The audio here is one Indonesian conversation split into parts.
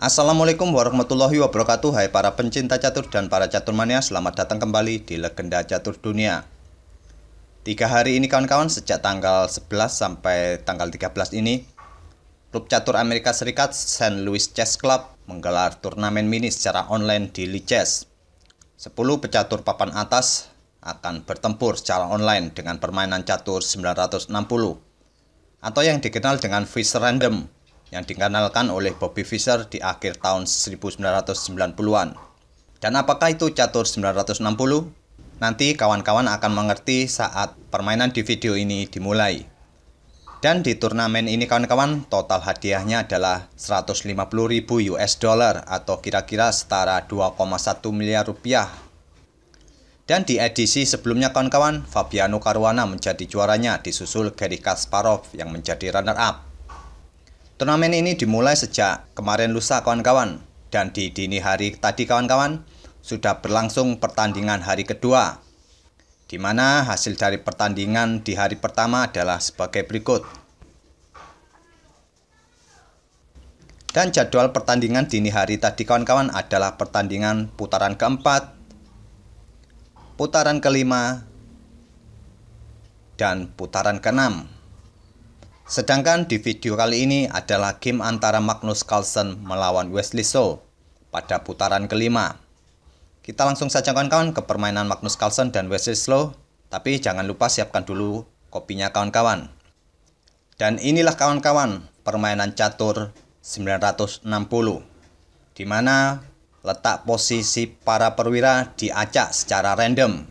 Assalamualaikum warahmatullahi wabarakatuh. Hai para pencinta catur dan para caturmania, selamat datang kembali di Legenda Catur Dunia. 3 hari ini kawan-kawan, sejak tanggal 11 sampai tanggal 13 ini, klub catur Amerika Serikat St. Louis Chess Club menggelar turnamen mini secara online di Lichess. 10 pecatur papan atas akan bertempur secara online dengan permainan catur 960 atau yang dikenal dengan Fischer Random, yang dikenalkan oleh Bobby Fischer di akhir tahun 1990-an. Dan apakah itu catur 960? Nanti kawan-kawan akan mengerti saat permainan di video ini dimulai. Dan di turnamen ini kawan-kawan, total hadiahnya adalah 150.000 US dollar atau kira-kira setara 2,1 miliar rupiah. Dan di edisi sebelumnya kawan-kawan, Fabiano Caruana menjadi juaranya, disusul Garry Kasparov yang menjadi runner-up. Turnamen ini dimulai sejak kemarin lusa kawan-kawan, dan di dini hari tadi kawan-kawan sudah berlangsung pertandingan hari kedua, di mana hasil dari pertandingan di hari pertama adalah sebagai berikut. Dan jadwal pertandingan dini hari tadi kawan-kawan adalah pertandingan putaran keempat, putaran kelima, dan putaran keenam. Sedangkan di video kali ini adalah game antara Magnus Carlsen melawan Wesley So pada putaran kelima. Kita langsung saja kawan-kawan ke permainan Magnus Carlsen dan Wesley So, tapi jangan lupa siapkan dulu kopinya kawan-kawan. Dan inilah kawan-kawan permainan catur 960, di mana letak posisi para perwira diacak secara random.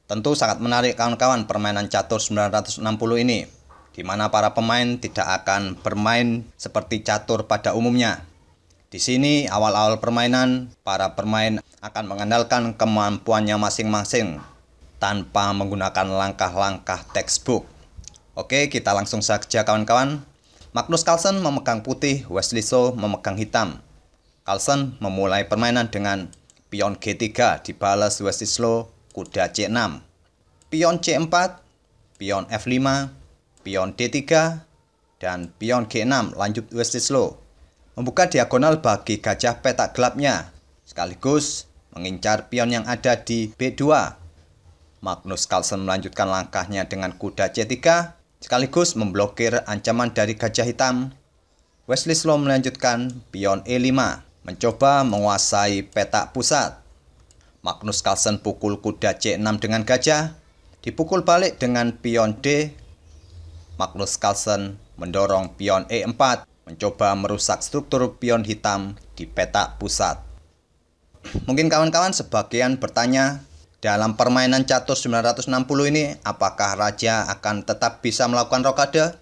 Tentu sangat menarik kawan-kawan permainan catur 960 ini, di mana para pemain tidak akan bermain seperti catur pada umumnya. Di sini awal-awal permainan, para pemain akan mengandalkan kemampuannya masing-masing tanpa menggunakan langkah-langkah textbook. Oke, kita langsung saja kawan-kawan. Magnus Carlsen memegang putih, Wesley So memegang hitam. Carlsen memulai permainan dengan pion G3 dibalas Wesley So kuda C6, pion C4, pion F5, pion D3, dan pion G6 lanjut Wesley So membuka diagonal bagi gajah petak gelapnya, sekaligus mengincar pion yang ada di B2. Magnus Carlsen melanjutkan langkahnya dengan kuda C3, sekaligus memblokir ancaman dari gajah hitam. Wesley So melanjutkan pion E5, mencoba menguasai petak pusat. Magnus Carlsen pukul kuda C6 dengan gajah, dipukul balik dengan pion D. Magnus Carlsen mendorong pion E4, mencoba merusak struktur pion hitam di petak pusat. Mungkin kawan-kawan sebagian bertanya, dalam permainan catur 960 ini, apakah raja akan tetap bisa melakukan rokade?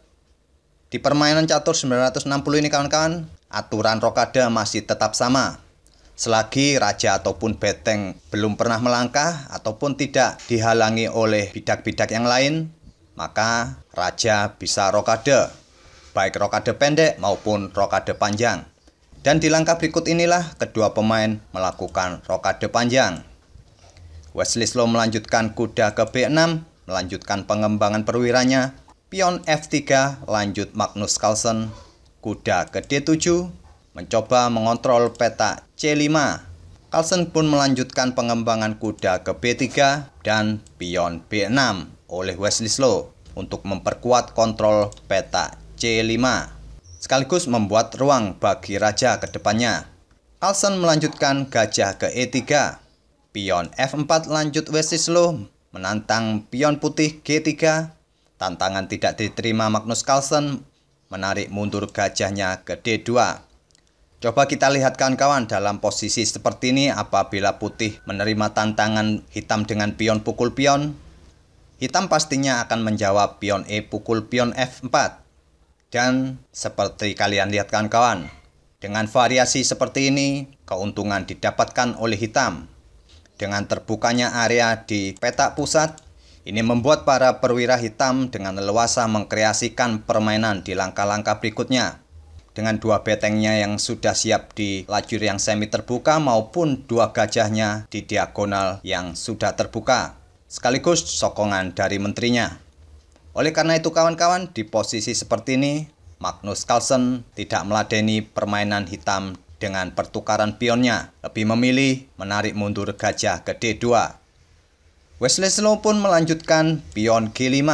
Di permainan catur 960 ini kawan-kawan, aturan rokade masih tetap sama. Selagi raja ataupun beteng belum pernah melangkah ataupun tidak dihalangi oleh bidak-bidak yang lain, maka raja bisa rokade, baik rokade pendek maupun rokade panjang. Dan di langkah berikut inilah kedua pemain melakukan rokade panjang. Wesley So melanjutkan kuda ke B6, melanjutkan pengembangan perwiranya. Pion F3 lanjut Magnus Carlsen, kuda ke D7, mencoba mengontrol petak C5. Carlsen pun melanjutkan pengembangan kuda ke B3 dan pion B6 oleh Wesley So untuk memperkuat kontrol petak C5, sekaligus membuat ruang bagi raja ke depannya. Carlsen melanjutkan gajah ke E3, pion F4 lanjut Wesley So menantang pion putih G3. Tantangan tidak diterima Magnus Carlsen, menarik mundur gajahnya ke D2. Coba kita lihat kawan-kawan dalam posisi seperti ini, apabila putih menerima tantangan hitam dengan pion pukul pion, hitam pastinya akan menjawab pion E pukul pion F4. Dan seperti kalian lihat kawan-kawan, dengan variasi seperti ini, keuntungan didapatkan oleh hitam. Dengan terbukanya area di petak pusat, ini membuat para perwira hitam dengan leluasa mengkreasikan permainan di langkah-langkah berikutnya. Dengan dua betengnya yang sudah siap di lajur yang semi terbuka maupun dua gajahnya di diagonal yang sudah terbuka, sekaligus sokongan dari menterinya. Oleh karena itu kawan-kawan, di posisi seperti ini, Magnus Carlsen tidak meladeni permainan hitam dengan pertukaran pionnya, lebih memilih menarik mundur gajah ke D2. Wesley Slow pun melanjutkan pion G5,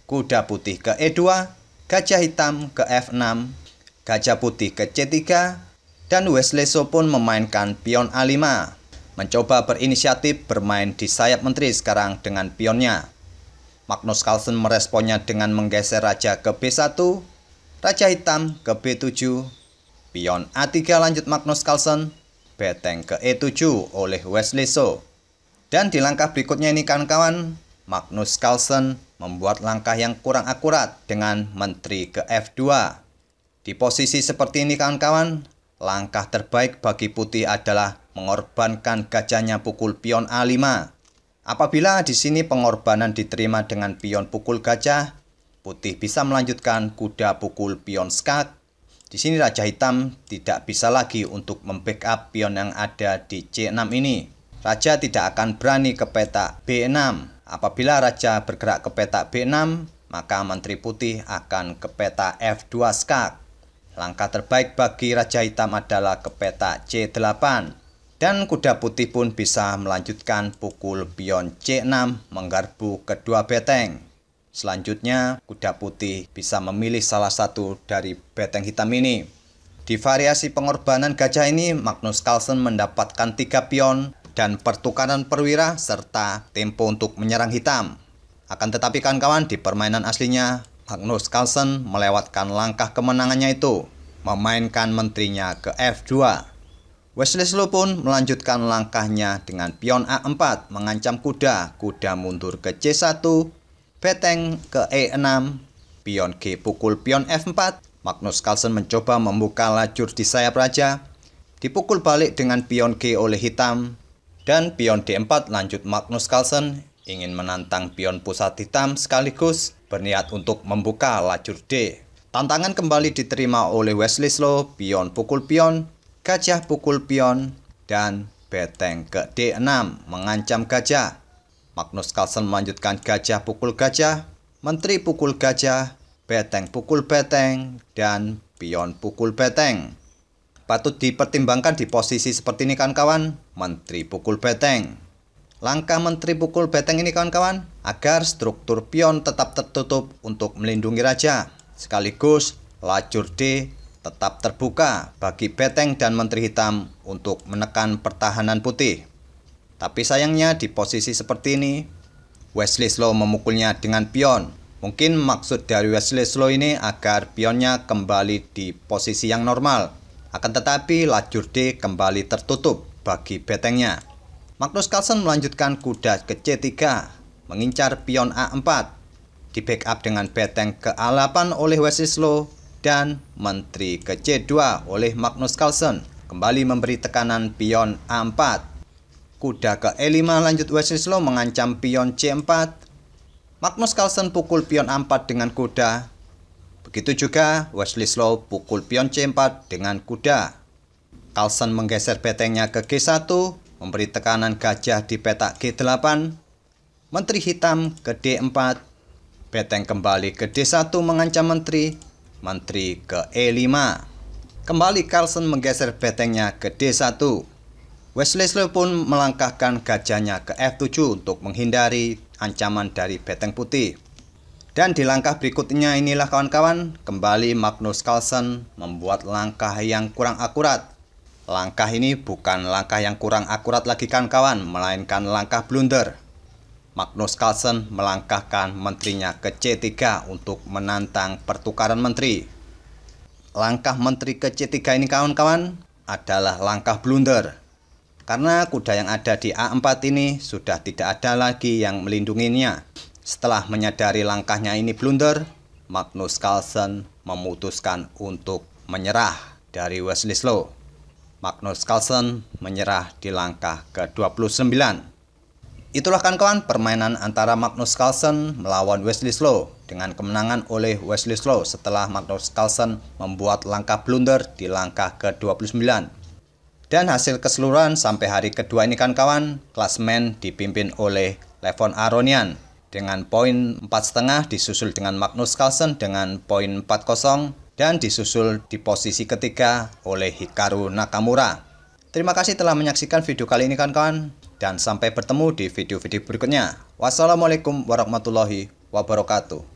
kuda putih ke E2, gajah hitam ke F6, gajah putih ke C3, dan Wesley Slow pun memainkan pion A5, mencoba berinisiatif bermain di sayap menteri sekarang dengan pionnya. Magnus Carlsen meresponnya dengan menggeser raja ke B1, raja hitam ke B7, pion A3 lanjut Magnus Carlsen, beteng ke E7 oleh Wesley Slow. Dan di langkah berikutnya ini kawan-kawan, Magnus Carlsen membuat langkah yang kurang akurat dengan menteri ke F2. Di posisi seperti ini kawan-kawan, langkah terbaik bagi putih adalah mengorbankan gajahnya pukul pion A5. Apabila di sini pengorbanan diterima dengan pion pukul gajah, putih bisa melanjutkan kuda pukul pion skak. Di sini raja hitam tidak bisa lagi untuk membackup pion yang ada di C6 ini. Raja tidak akan berani ke petak B6. Apabila raja bergerak ke petak B6, maka menteri putih akan ke petak F2 skak. Langkah terbaik bagi raja hitam adalah ke petak C8. Dan kuda putih pun bisa melanjutkan pukul pion C6 menggarpu kedua beteng. Selanjutnya, kuda putih bisa memilih salah satu dari beteng hitam ini. Di variasi pengorbanan gajah ini, Magnus Carlsen mendapatkan 3 pion dan pertukaran perwira serta tempo untuk menyerang hitam. Akan tetapi kawan-kawan, di permainan aslinya, Magnus Carlsen melewatkan langkah kemenangannya itu, memainkan menterinya ke F2. Wesley Slow pun melanjutkan langkahnya dengan pion A4 mengancam kuda mundur ke C1, beteng ke E6, pion G pukul pion F4. Magnus Carlsen mencoba membuka lajur di sayap raja, dipukul balik dengan pion G oleh hitam, dan pion D4 lanjut Magnus Carlsen ingin menantang pion pusat hitam sekaligus berniat untuk membuka lajur D. Tantangan kembali diterima oleh Wesley Slow, pion pukul pion, gajah pukul pion, dan beteng ke D6 mengancam gajah. Magnus Carlsen melanjutkan gajah pukul gajah, menteri pukul gajah, beteng pukul beteng, dan pion pukul beteng. Patut dipertimbangkan di posisi seperti ini kawan-kawan, menteri pukul beteng. Langkah menteri pukul beteng ini kawan-kawan, agar struktur pion tetap tertutup untuk melindungi raja, sekaligus lajur D tetap terbuka bagi beteng dan menteri hitam untuk menekan pertahanan putih. Tapi sayangnya di posisi seperti ini, Wesley Slow memukulnya dengan pion. Mungkin maksud dari Wesley Slow ini agar pionnya kembali di posisi yang normal. Akan tetapi lajur D kembali tertutup bagi betengnya. Magnus Carlsen melanjutkan kuda ke C3, mengincar pion A4, di backup dengan beteng ke A8 oleh Wesley Slow, dan menteri ke C2 oleh Magnus Carlsen, kembali memberi tekanan pion A4. Kuda ke E5 lanjut Wesley Slow mengancam pion C4. Magnus Carlsen pukul pion A4 dengan kuda. Begitu juga Wesley Slow pukul pion C4 dengan kuda. Carlsen menggeser betengnya ke G1, memberi tekanan gajah di petak G8. Menteri hitam ke D4. Beteng kembali ke D1 mengancam menteri ke E5. Kembali Carlsen menggeser betengnya ke D1. Wesley Slow pun melangkahkan gajahnya ke F7 untuk menghindari ancaman dari beteng putih. Dan di langkah berikutnya inilah kawan-kawan, kembali Magnus Carlsen membuat langkah yang kurang akurat. Langkah ini bukan langkah yang kurang akurat lagi kawan-kawan, melainkan langkah blunder. Magnus Carlsen melangkahkan menterinya ke C3 untuk menantang pertukaran menteri. Langkah menteri ke C3 ini kawan-kawan adalah langkah blunder. Karena kuda yang ada di A4 ini sudah tidak ada lagi yang melindunginya. Setelah menyadari langkahnya ini blunder, Magnus Carlsen memutuskan untuk menyerah dari Wesley Slow. Magnus Carlsen menyerah di langkah ke-29. Itulah kawan-kawan permainan antara Magnus Carlsen melawan Wesley Slow dengan kemenangan oleh Wesley Slow setelah Magnus Carlsen membuat langkah blunder di langkah ke-29. Dan hasil keseluruhan sampai hari kedua ini kawan-kawan, klasemen dipimpin oleh Levon Aronian dengan poin 4,5, disusul dengan Magnus Carlsen dengan poin 4,0, dan disusul di posisi ketiga oleh Hikaru Nakamura. Terima kasih telah menyaksikan video kali ini kawan-kawan, dan sampai bertemu di video-video berikutnya. Wassalamualaikum warahmatullahi wabarakatuh.